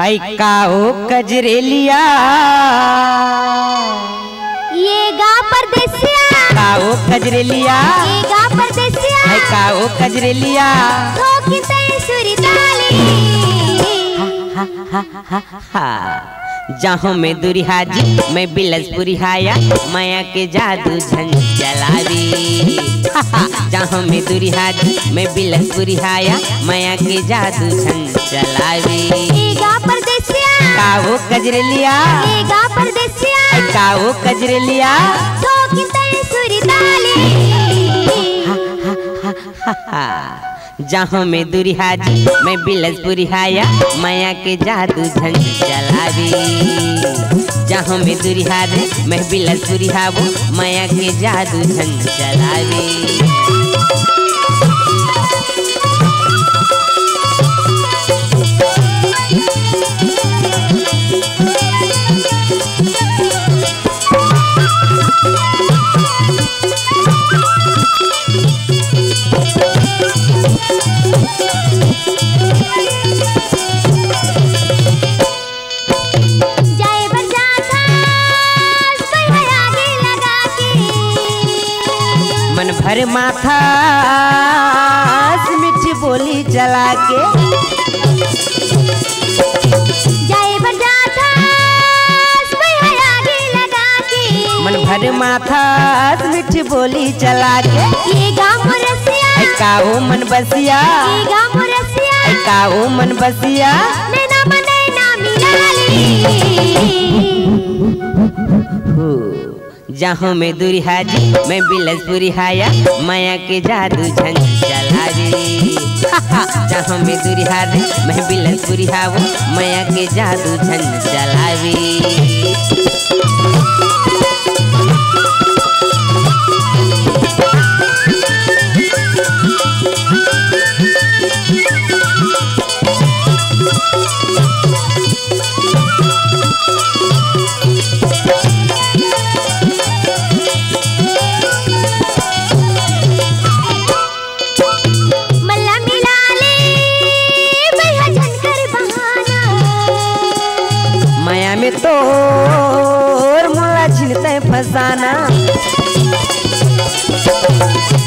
ऐ काओ कजरेलिया ये गा परदेसिया काओ कजरेलिया ये गा परदेसिया ऐ काओ कजरेलिया ठोकी तई सुरी ताली जहाँ में दुरिहाजी मैं बिलसपुरी हाया माया के जादू झन चलावी जहाँ में दुरिहाजी मैं बिलसपुरी हाया माया के जादू झन चलावी ये गा परदेसिया काओ कजरेलिया ये गा परदेसिया काओ कजरेलिया ठोकी तई सुरी ताली जहाँ में दुरिहाजी मैं बिलसपुरी हाया माया के जादू झन चलावी जहाँ में दुरिहाजी मैं बिलसपुरी हावो माया के जादू झन चलावी मन भर माथा मीठी बोली चला के जाए बजाता आगे लगा के मन भर माथा मीठी बोली चला के ये गाँव रसिया काओ मन बसिया ये गाँव रसिया काओ मन बसिया नैना मनैना मिलाली जहाँ में दुरिहाजी मैं बिलसपुरी हाया माया के जादू झन चलावी जहाँ में दुरिहाजी मैं बिलसपुरी हावो माया के जादू झन चलावी माया में तो मोला छिनते फसाना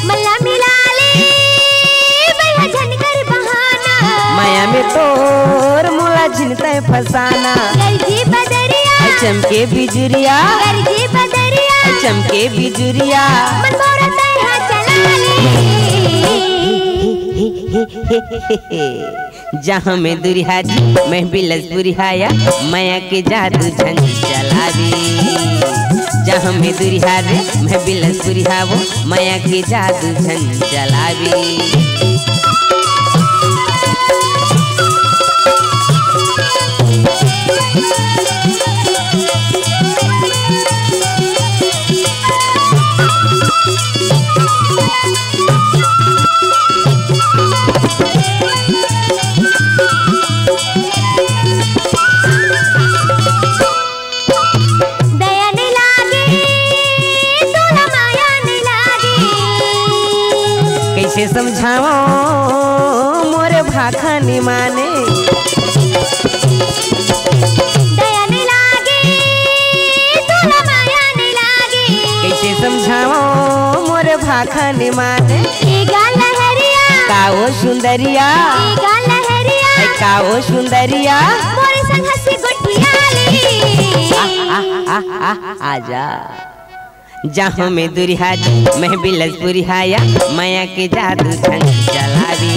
मल्ला मिला ले भैया झनकर बहाना माया में तो मोला छिनते फसाना गरजी बदरिया चमके बिजुरिया गरजी बदरिया चमके बिजुरिया मन मोरा तैहा चला ले जहाँ में दुरिहाजी मैं बिलसपुरी हाया माया के जादू झन चलावी जहाँ में दुरिहाजी मैं बिलसपुरी हावो माया के जादू झन चलावी कैसे समझाओ मोरे भाखा नि माने दया नहीं लागे तोला माया नहीं लागे कैसे समझाओ मोरे भाखा नि माने ये गा लहरिया काओ सुंदरिया ये गा लहरिया काओ सुंदरिया मोरे संग हंसी गुठियाली आजा जहाँ में दुरिहाजी मैं बिलसपुरी हाया माया के जादू झन चलावी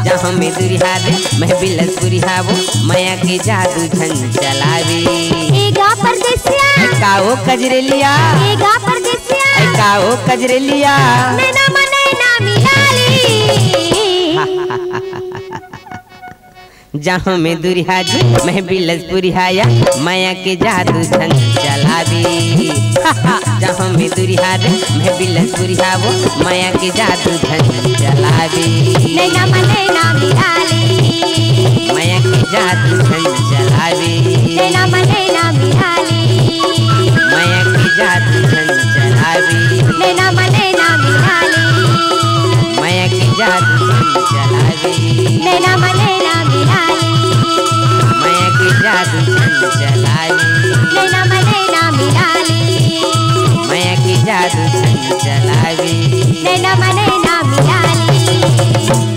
जहाँ में दुरिहाजी मैं बिलसपुरी हावो माया के जादू झन चलावी ये गा परदेसिया काओ कजरेलिया ये गा परदेसिया काओ कजरेलिया नैना मनैना मिलाली जहाँ में दुरिहाजी मैं बिलसपुरी हाया माया के जादू झन चलावी जहाँ में दुरिहाजी मैं बिलसपुरी हावो माया के जादू झन चलावी नैना मनैना मिलाली माया के जादू झन चलावी नैना मनैना मिलाली माया के जादू झन चलावी नैना मनैना मिलाली माया के जादू झन चलावी नैना मनैना मिलाली के जादू चलावी नैना में नैना मिलाली माया के जादू चलावी नैना में नैना मिलाली